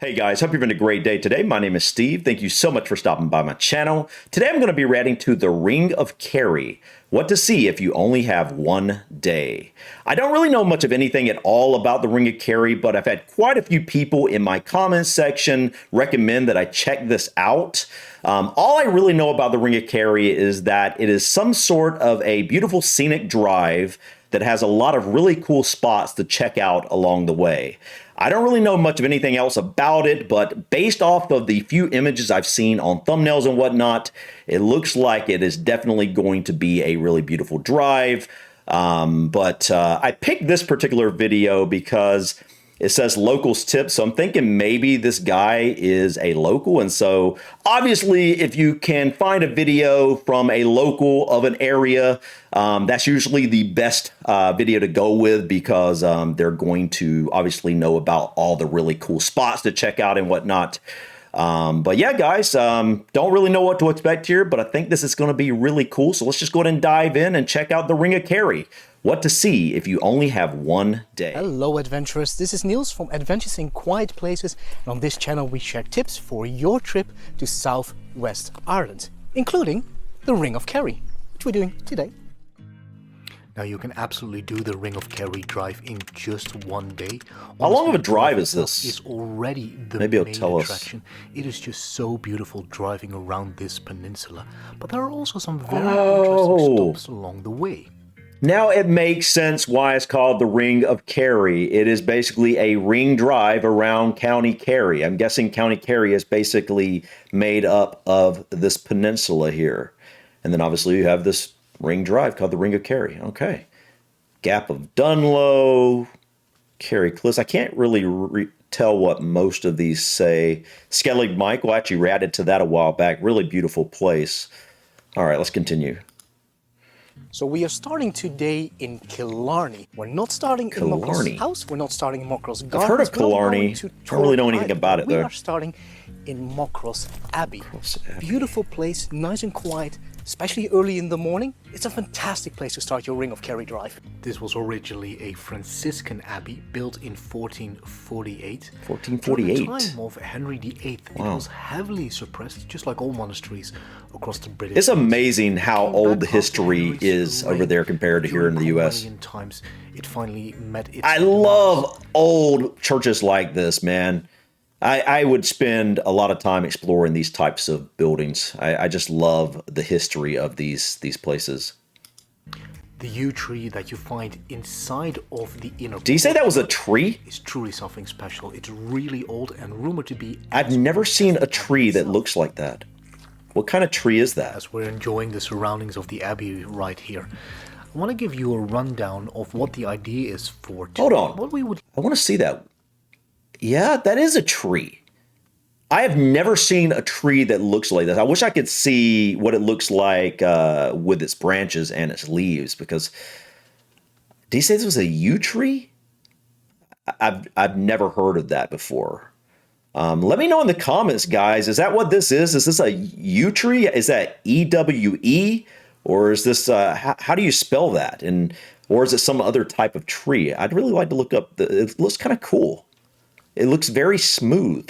Hey guys, hope you're having a great day today. My name is Steve. Thank you so much for stopping by my channel. Today I'm going to be reacting to the Ring of Kerry. What to see if you only have one day. I don't really know much of anything at all about the Ring of Kerry, but I've had quite a few people in my comments section recommend that I check this out. All I really know about the Ring of Kerry is that it is some sort of a beautiful scenic drive that has a lot of really cool spots to check out along the way. I don't really know much of anything else about it, but based off of the few images I've seen on thumbnails and whatnot, it looks like it is definitely going to be a really beautiful drive. I picked this particular video because it says locals tips, so I'm thinking maybe this guy is a local. And so obviously if you can find a video from a local of an area, that's usually the best video to go with because they're going to obviously know about all the really cool spots to check out and whatnot. But yeah, guys, don't really know what to expect here, but I think this is going to be really cool. So let's just go ahead and dive in and check out the Ring of Kerry. What to see if you only have one day. Hello adventurers, this is Niels from Adventures in Quiet Places, and on this channel we share tips for your trip to Southwest Ireland, including the Ring of Kerry, which we're doing today. Now you can absolutely do the Ring of Kerry drive in just one day. How long of a drive is this? It's already the Maybe it'll main tell attraction. It is just so beautiful driving around this peninsula, but there are also some very interesting stops along the way. Now it makes sense why it's called the Ring of Kerry. It is basically a ring drive around County Kerry. I'm guessing County Kerry is basically made up of this peninsula here. And then obviously you have this ring drive called the Ring of Kerry. Okay. Gap of Dunlow, Kerry Cliffs. I can't really tell what most of these say. Skellig Michael actually reacted to that a while back. Really beautiful place. All right, let's continue. So we are starting today in Killarney. We're not starting in Muckross House, we're not starting in Muckross Gardens. I've heard of Killarney. I don't really know anything about it though. We are starting in Muckross Abbey. Beautiful place, nice and quiet, especially early in the morning. It's a fantastic place to start your Ring of Kerry drive. This was originally a Franciscan abbey built in 1448. 1448. During the time of Henry VIII, wow. It was heavily suppressed, just like all monasteries across the British. It's amazing how old the history is over there compared to here in the U.S. Times, it finally met its I love old churches like this, man. I would spend a lot of time exploring these types of buildings. I just love the history of these places. The yew tree that you find inside of the inner Do you say that was a tree? It's truly something special. It's really old and rumored to be... I've never seen a tree that looks like that. What kind of tree is that? As we're enjoying the surroundings of the abbey right here, I want to give you a rundown of what the idea is for today. Hold on. What we would... I want to see that. Yeah, that is a tree. I have never seen a tree that looks like this. I wish I could see what it looks like with its branches and its leaves, because did you say this was a yew tree? I've never heard of that before. Let me know in the comments, guys. Is that what this is? Is this a yew tree? Is that E-W-E? Or is this, how do you spell that? Or is it some other type of tree? I'd really like to look up, it looks kind of cool. It looks very smooth.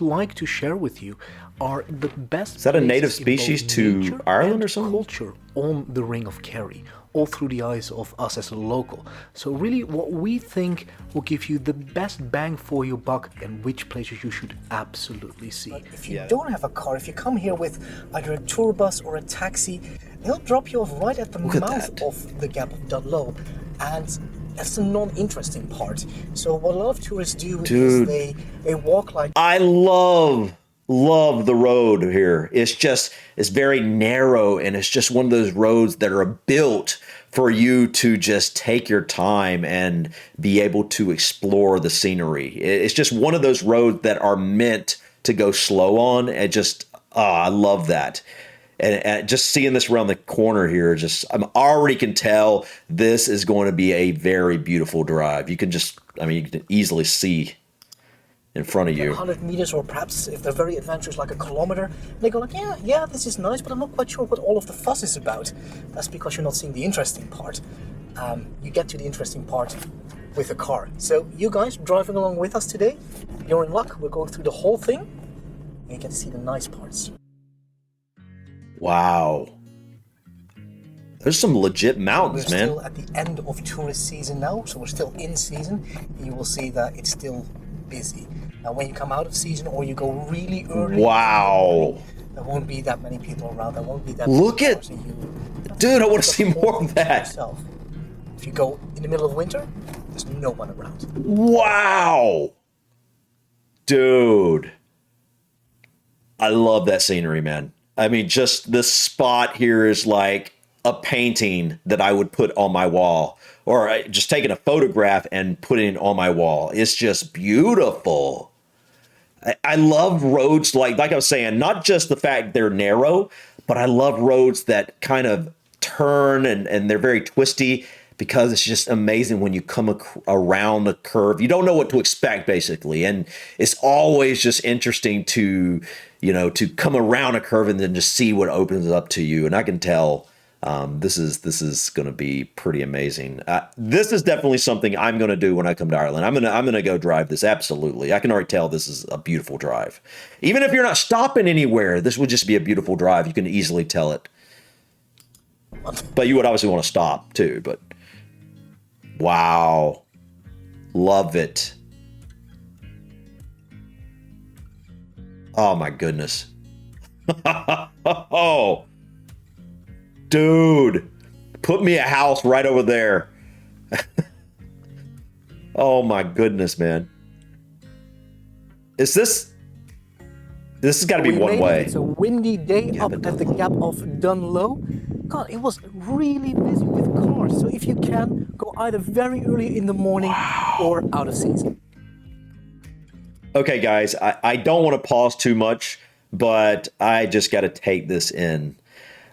Like to share with you are the best. Is that a native species to Ireland or something? Culture on the Ring of Kerry, all through the eyes of us as a local. So really what we think will give you the best bang for your buck and which places you should absolutely see. But if you don't have a car, if you come here with either a tour bus or a taxi, they'll drop you off right at the mouth of the Gap of Dunlow, and that's the non-interesting part. So what a lot of tourists do is they walk like... I love the road here. It's very narrow, and it's just one of those roads that are built for you to just take your time and be able to explore the scenery. It's just one of those roads that are meant to go slow on. I love that. And just seeing this around the corner here, I already can tell this is going to be a very beautiful drive. You can you can easily see in front of you. 100 meters, or perhaps if they're very adventurous, like a kilometer. They go like, yeah, this is nice, but I'm not quite sure what all of the fuss is about. That's because you're not seeing the interesting part. You get to the interesting part with a car. So you guys driving along with us today, you're in luck. We're going through the whole thing and you get to see the nice parts. Wow. There's some legit mountains, We're man. still at the end of tourist season now, so we're still in season. And you will see that it's still busy. Now, when you come out of season or you go really early, Wow. there won't be that many people around. There won't be that Look many at- cars, and you- Dude, I want to see more of that. yourself. If you go in the middle of winter, there's no one around. Wow. Dude. I love that scenery, man. I mean, just this spot here is like a painting that I would put on my wall, or just taking a photograph and putting it on my wall. It's just beautiful. I love roads like I was saying, not just the fact they're narrow, but I love roads that kind of turn and they're very twisty, because it's just amazing when you come around the curve. You don't know what to expect, basically. And it's always just interesting to, to come around a curve and then just see what opens up to you. And I can tell this is going to be pretty amazing. This is definitely something I'm going to do when I come to Ireland. I'm going to go drive this. Absolutely. I can already tell this is a beautiful drive. Even if you're not stopping anywhere, this would just be a beautiful drive. You can easily tell it. But you would obviously want to stop too, but wow. Love it. Oh my goodness. Oh, dude, put me a house right over there. Oh my goodness, man. This has got to be one way. It's a windy day up at the Gap of Dunlow. God, it was really busy with cars. So if you can, go either very early in the morning or out of season. Okay, guys, I don't want to pause too much, but I just got to take this in.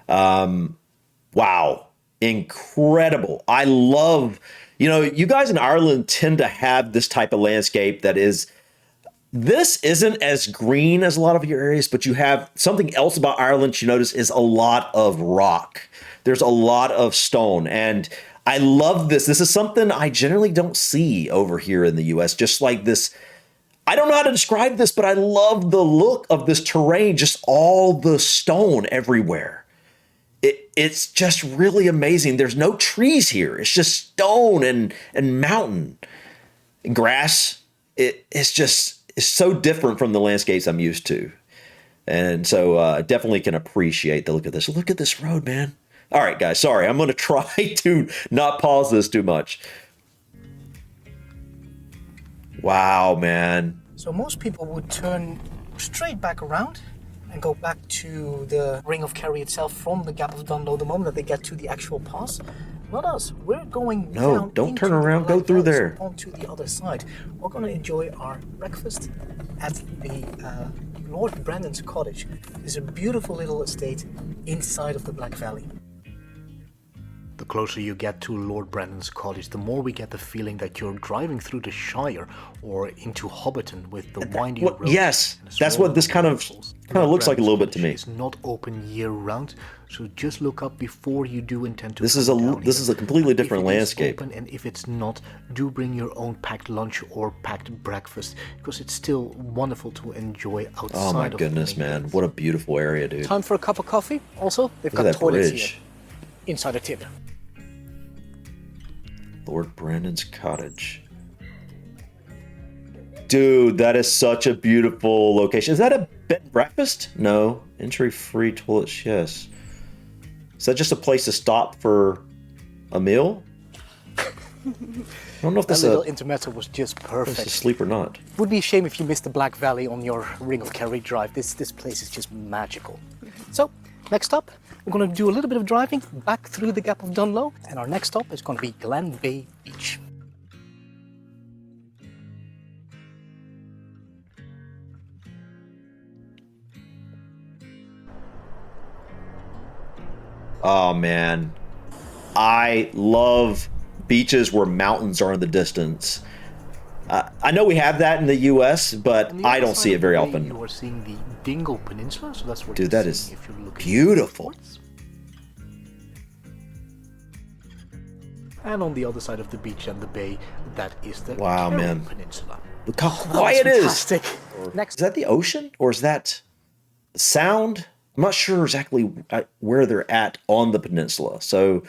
Wow. Incredible. I love, you guys in Ireland tend to have this type of landscape that this isn't as green as a lot of your areas, but you have something else about Ireland you notice is a lot of rock. There's a lot of stone. And I love this. This is something I generally don't see over here in the US. Just like this, I don't know how to describe this, but I love the look of this terrain, just all the stone everywhere. It's just really amazing. There's no trees here. It's just stone and mountain and grass. It's so different from the landscapes I'm used to. And so I definitely can appreciate the look of this. Look at this road, man. All right, guys, sorry. I'm going to try to not pause this too much. Wow, man. So most people would turn straight back around and go back to the Ring of Kerry itself from the Gap of Dunlow the moment that they get to the actual pass. Not us. We're going down don't into turn around. the Go through valley, there. so onto the other side. We're going to enjoy our breakfast at the Lord Brandon's cottage. It's a beautiful little estate inside of the Black Valley. The closer you get to Lord Brandon's cottage, the more we get the feeling that you're driving through the Shire or into Hobbiton with the winding roads. Yes, and the that's small what this kind of waterfalls. looks like a little bit to me. It's not open year round, so just look up before you do intend to. This is a completely different landscape. Open, and if it's not, do bring your own packed lunch or packed breakfast, because it's still wonderful to enjoy outside. Oh my of the goodness, main man. gates. What a beautiful area, dude. Time for a cup of coffee. Also, they've Look at got that toilets bridge. here inside the tip. Lord Brandon's cottage. Dude, that is such a beautiful location. Is that a bed and breakfast? No. Entry free toilets, yes. Is that just a place to stop for a meal? I don't know if That this little is intermezzo was just to perfect. sleep or not. Would be a shame if you missed the Black Valley on your Ring of Kerry drive. This place is just magical. So, next up, we're going to do a little bit of driving back through the Gap of Dunlow, and our next stop is going to be Glen Bay Beach. Oh, man. I love beaches where mountains are in the distance. I know we have that in the U.S., but On the I other don't side see it of very the bay, often. You are seeing the Dingle Peninsula, so that's what Dude, you're that seeing is if you're looking beautiful. northwards. And on the other side of the beach and the bay, that is the Wow, Kerry man. Peninsula. Look how quiet it is. Fantastic. Is Next, that the ocean or is that sound? I'm not sure exactly where they're at on the peninsula. So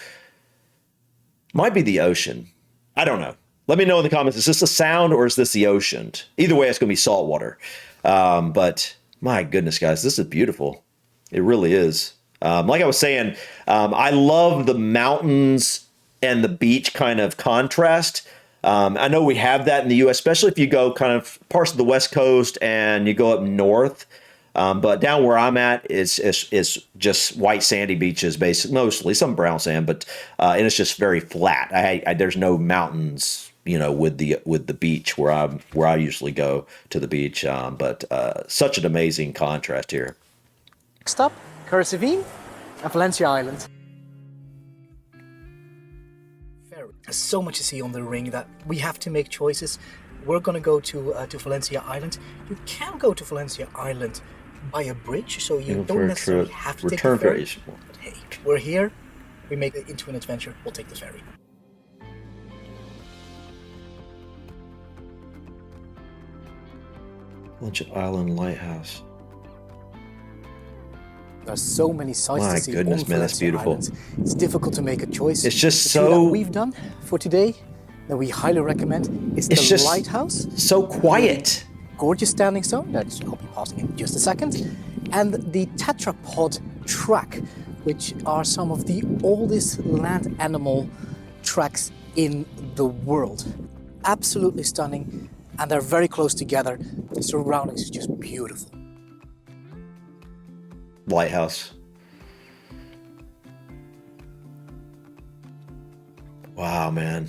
might be the ocean. I don't know. Let me know in the comments. Is this the sound or is this the ocean? Either way, it's going to be saltwater. But my goodness, guys, this is beautiful. It really is. Like I was saying, I love the mountains and the beach kind of contrast. I know we have that in the U.S., especially if you go kind of parts of the West Coast and you go up north. But down where I'm at, it's just white sandy beaches, basically, mostly some brown sand, but and it's just very flat. There's no mountains, you know, with the beach where I usually go to the beach. But such an amazing contrast here. next up, Curacivine and Valencia Island. There's so much to see on the ring that we have to make choices. We're gonna go to Valencia Island. You can go to Valencia Island by a bridge, so you don't necessarily have to take the ferry. But hey, we're here. We make it into an adventure. We'll take the ferry. Valencia Island Lighthouse. There's so many sights My to see. goodness, on man, that's Valencia beautiful. Island. It's difficult to make a choice. It's just The two that so we've done for today that we highly recommend is It's the just lighthouse. so quiet. Gorgeous standing stone that I'll be passing in just a second, and the tetrapod track, which are some of the oldest land animal tracks in the world. Absolutely stunning, and they're very close together. The surroundings is just beautiful. Lighthouse. Wow, man.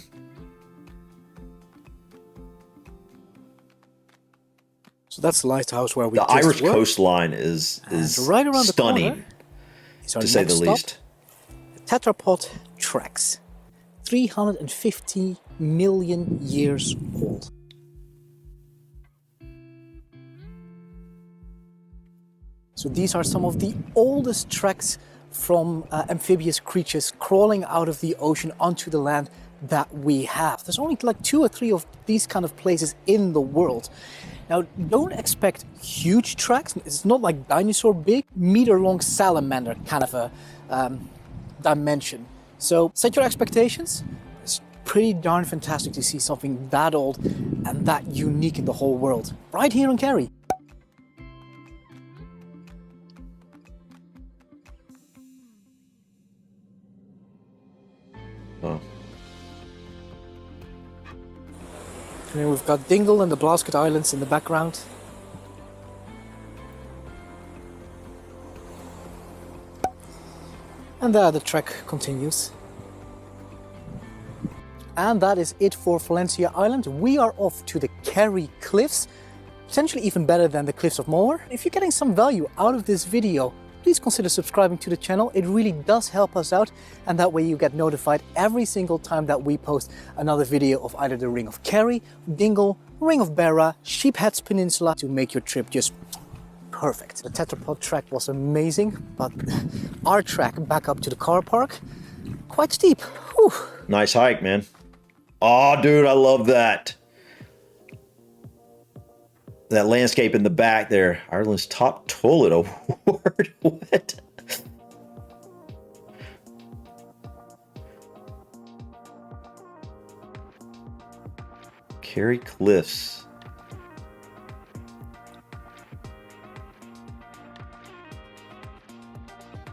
So that's the lighthouse where we The just Irish were. coastline is right around the stunning, corner is our to say the next stop, least. Tetrapod tracks, 350 million years old. So these are some of the oldest tracks from amphibious creatures crawling out of the ocean onto the land that we have. There's only like 2 or 3 of these kind of places in the world. Now, don't expect huge tracks. It's not like dinosaur big, meter-long salamander kind of a dimension. So set your expectations. It's pretty darn fantastic to see something that old and that unique in the whole world, right here in Kerry. Oh. And then we've got Dingle and the Blasket Islands in the background. And there the trek continues. And that is it for Valencia Island. We are off to the Kerry Cliffs, potentially even better than the Cliffs of Moher. If you're getting some value out of this video, please consider subscribing to the channel. It really does help us out, and that way you get notified every single time that we post another video of either the Ring of Kerry, Dingle, Ring of Barra, Sheepheads Peninsula to make your trip just perfect. The tetrapod track was amazing, but our track back up to the car park, quite steep. Whew. Nice hike, man. Oh, dude, I love that. That landscape in the back there. Ireland's top toilet award. What? Kerry Cliffs.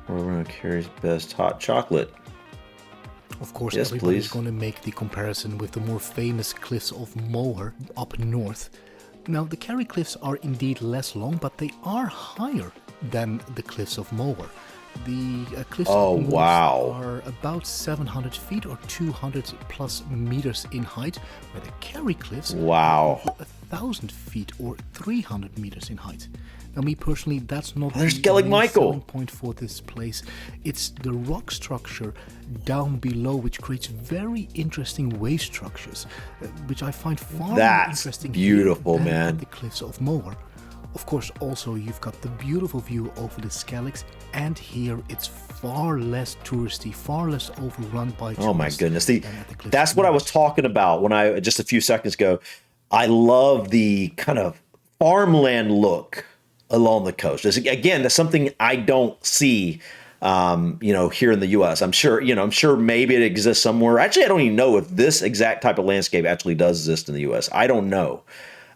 We're going to Kerry's best hot chocolate. Of course, Yes, everybody's please. going to make the comparison with the more famous cliffs of Moher up north. Now, the Kerry Cliffs are indeed less long, but they are higher than the cliffs of Moher. The cliffs Oh, of Moher wow. are about 700 feet or 200 plus meters in height, where the Kerry Cliffs Wow. are 1,000 feet or 300 meters in height. Now, me personally, that's not There's the Skellig main Michael. selling point for this place. It's the rock structure down below, which creates very interesting wave structures, which I find far more That's interesting beautiful, here than man. at the cliffs of Moher. Of course, also you've got the beautiful view over the Skelligs, and here it's far less touristy, far less overrun by tourists. Oh my goodness. That's what I was talking about when I just a few seconds ago. I love the kind of farmland look along the coast. Again, that's something I don't see here in the US. I'm sure maybe it exists somewhere. Actually, I don't even know if this exact type of landscape actually does exist in the US. I don't know.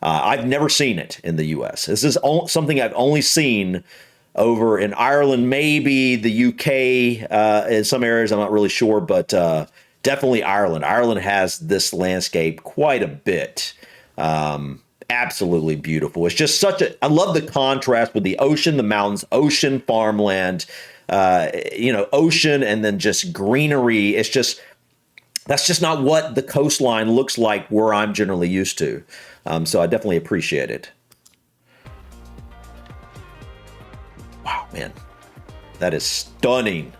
I've never seen it in the US. This is something I've only seen over in Ireland, maybe the UK in some areas. I'm not really sure, but definitely Ireland. Ireland has this landscape quite a bit. Absolutely beautiful. It's just I love the contrast with the ocean, the mountains, ocean, farmland, ocean, and then just greenery. That's just not what the coastline looks like where I'm generally used to. So I definitely appreciate it. Wow, man, that is stunning.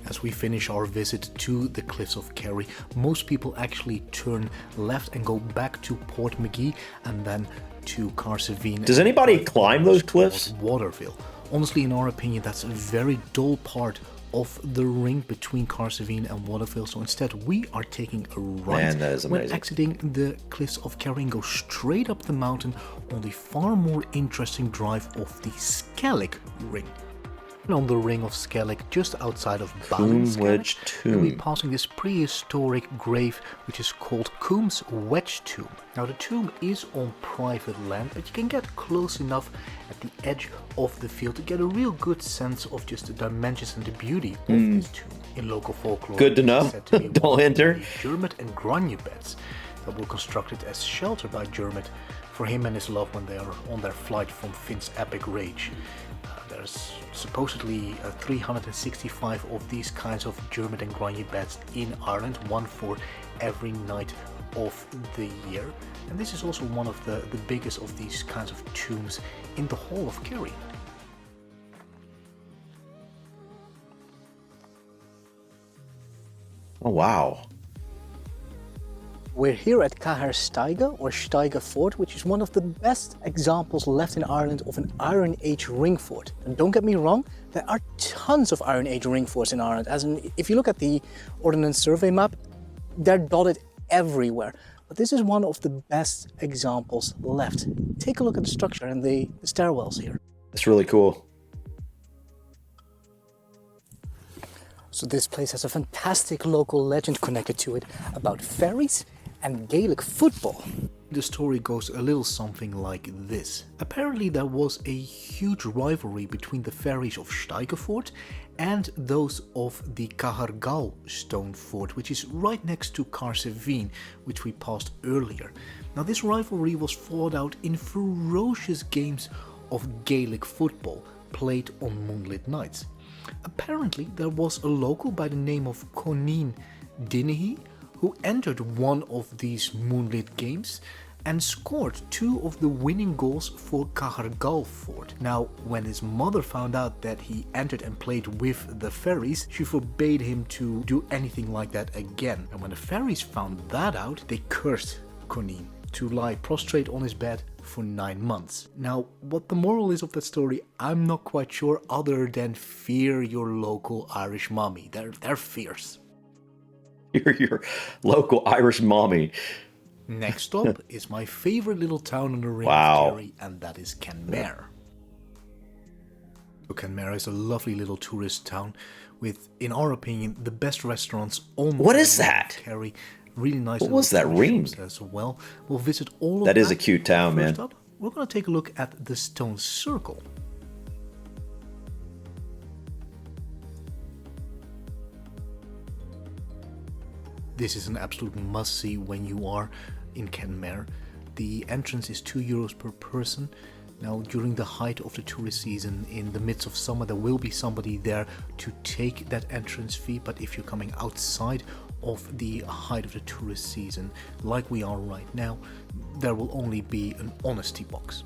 As we finish our visit to the Cliffs of Kerry, most people actually turn left and go back to Port Magee and then to Carseveen. Does anybody climb those cliffs? Waterville. Honestly, in our opinion, that's a very dull part of the ring between Carseveen and Waterville. So instead, we are taking a right. Man, that is amazing. We're exiting the Cliffs of Kerry and go straight up the mountain on the far more interesting drive of the Skellig Ring. On the Ring of Skellig, just outside of Wedge Tomb. We'll be passing this prehistoric grave, which is called Coombs Wedge Tomb. Now, the tomb is on private land, but you can get close enough at the edge of the field to get a real good sense of just the dimensions and the beauty of this tomb. In local folklore, good to know. Don't enter. Dermot and Grania beds that were constructed as shelter by Dermot for him and his love when they are on their flight from Finn's epic rage. There's supposedly 365 of these kinds of Dermot and Grania beds in Ireland, one for every night of the year. And this is also one of the biggest of these kinds of tombs in the whole of Kerry. Oh, wow. We're here at Cahir Steiga or Steiga Fort, which is one of the best examples left in Ireland of an Iron Age ring fort. And don't get me wrong, there are tons of Iron Age ring forts in Ireland. As in, if you look at the Ordnance Survey map, they're dotted everywhere. But this is one of the best examples left. Take a look at the structure and the stairwells here. It's really cool. So this place has a fantastic local legend connected to it about ferries and Gaelic football. The story goes a little something like this. Apparently there was a huge rivalry between the ferries of Steiga Fort and those of the Cahergal stone fort, which is right next to Carseveen, which we passed earlier. Now this rivalry was fought out in ferocious games of Gaelic football played on moonlit nights. Apparently there was a local by the name of Coneen Dinahy who entered one of these moonlit games and scored 2 of the winning goals for Cahergal Fort. Now, when his mother found out that he entered and played with the fairies, she forbade him to do anything like that again. And when the fairies found that out, they cursed Coneen to lie prostrate on his bed for 9 months. Now, what the moral is of that story, I'm not quite sure, other than fear your local Irish mommy. They're fierce. Your local Irish mommy. Next stop is my favorite little town on the Ring Wow. of Kerry, and that is Kenmare. So Kenmare is a lovely little tourist town with, in our opinion, the best restaurants on What the is Ring of that? Kerry. Really nice. What was that little ring? shops as well. We'll visit all of That is a cute town, First man. up, we're going to take a look at the Stone Circle. This is an absolute must-see when you are in Kenmare. The entrance is €2 per person. Now, during the height of the tourist season, in the midst of summer, there will be somebody there to take that entrance fee. But if you're coming outside of the height of the tourist season, like we are right now, there will only be an honesty box.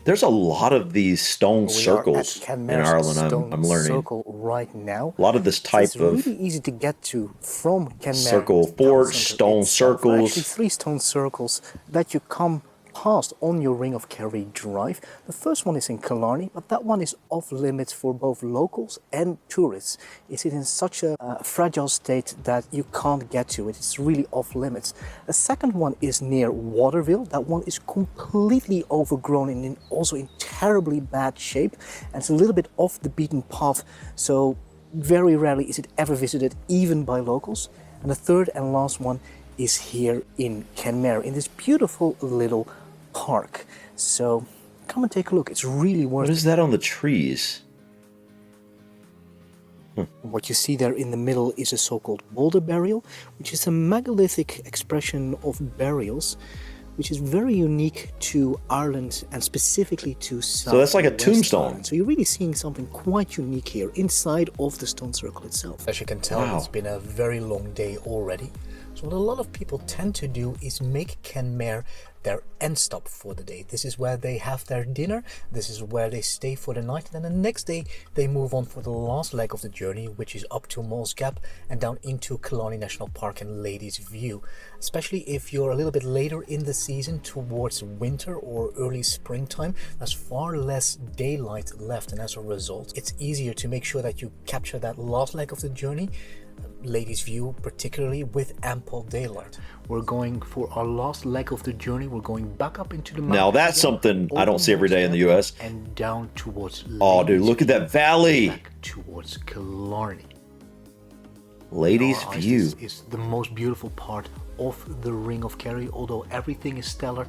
there's a lot of these stone We are at circles in Kenmare's Ireland. stone I'm learning circle right now. a lot of this type It's of really easy to get to from Kenmare circle, town 4 centre stone itself. There are actually circles. 3 stone circles that you come past on your Ring of Kerry drive. The first one is in Killarney, but that one is off limits for both locals and tourists. It's in such a fragile state that you can't get to it. It's really off limits. The second one is near Waterville. That one is completely overgrown and also in terribly bad shape, and it's a little bit off the beaten path, so very rarely is it ever visited even by locals. And the third and last one is here in Kenmare, in this beautiful little park. So come and take a look. It's really worth What is that on the trees? What you see there in the middle is a so-called boulder burial, which is a megalithic expression of burials, which is very unique to Ireland and specifically to South. So that's like a West tombstone. Ireland. So you're really seeing something quite unique here inside of the stone circle itself. As you can tell, Wow. it's been a very long day already. So what a lot of people tend to do is make Kenmare their end stop for the day. This is where they have their dinner, this is where they stay for the night, and then the next day they move on for the last leg of the journey, which is up to Moll's Gap and down into Killarney National Park and Ladies View. Especially if you're a little bit later in the season towards winter or early springtime, there's far less daylight left, and as a result it's easier to make sure that you capture that last leg of the journey, Ladies View particularly, with ample daylight. We're going for our last leg of the journey. We're going back up into the mountains. Now that's something I don't see every day in the US. And down towards Oh, dude, Ladies look at that valley. back towards Killarney. Ladies Our eyes View. is the most beautiful part of the Ring of Kerry. Although everything is stellar,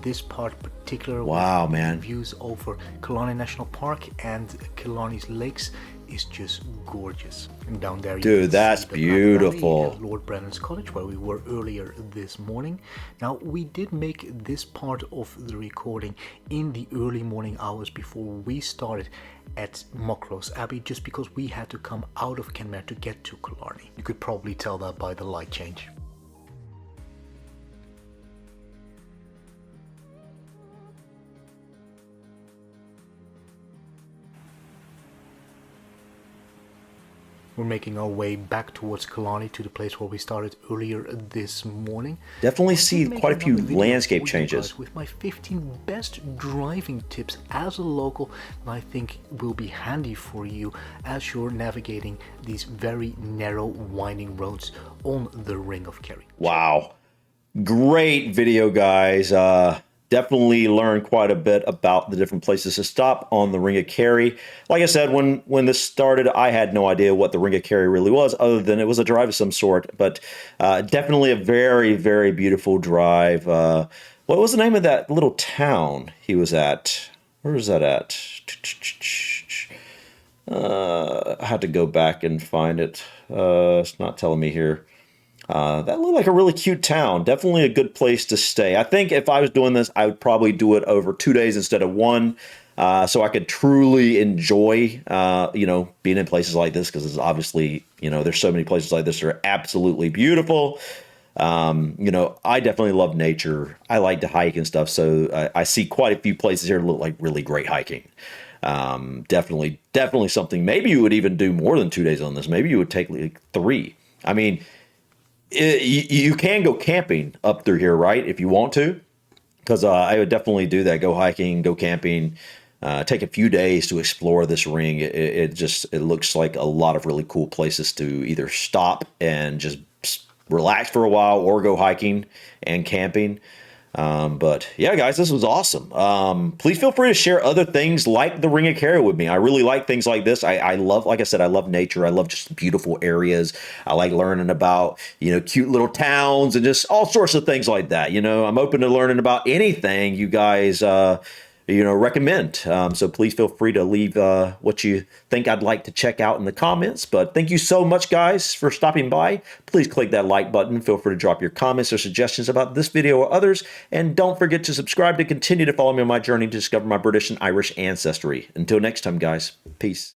this part particular Wow, with man. views over Killarney National Park and Killarney's lakes is just gorgeous. And down there you Dude, can that's see the Black Valley beautiful. and Lord Brennan's Cottage, where we were earlier this morning. Now, we did make this part of the recording in the early morning hours before we started at Muckross Abbey, just because we had to come out of Kenmare to get to Killarney. You could probably tell that by the light change. We're making our way back towards Killarney, to the place where we started earlier this morning. Definitely I'll see be quite a making few another video landscape for you changes. guys with my 15 best driving tips as a local that I think will be handy for you as you're navigating these very narrow, winding roads on the Ring of Kerry. Wow. Great video, guys. Definitely learned quite a bit about the different places to stop on the Ring of Kerry. Like I said, when this started, I had no idea what the Ring of Kerry really was, other than it was a drive of some sort. But definitely a very, very beautiful drive. What was the name of that little town he was at? Where was that at? I had to go back and find it. It's not telling me here. That looked like a really cute town. Definitely a good place to stay. I think if I was doing this, I would probably do it over 2 days instead of one, so I could truly enjoy, being in places like this, because it's obviously, there's so many places like this that are absolutely beautiful. I definitely love nature. I like to hike and stuff, so I see quite a few places here that look like really great hiking. Definitely something. Maybe you would even do more than 2 days on this. Maybe you would take like 3. I mean, you can go camping up through here, right? If you want to, because I would definitely do that. Go hiking, go camping, take a few days to explore this ring. It looks like a lot of really cool places to either stop and just relax for a while, or go hiking and camping. But yeah, guys, this was awesome. Please feel free to share other things like the Ring of Kerry with me. I really like things like this. I love, like I said, I love nature. I love just beautiful areas. I like learning about, cute little towns and just all sorts of things like that. I'm open to learning about anything you guys, recommend. So please feel free to leave what you think I'd like to check out in the comments. But thank you so much, guys, for stopping by. Please click that like button. Feel free to drop your comments or suggestions about this video or others. And don't forget to subscribe to continue to follow me on my journey to discover my British and Irish ancestry. Until next time, guys, peace.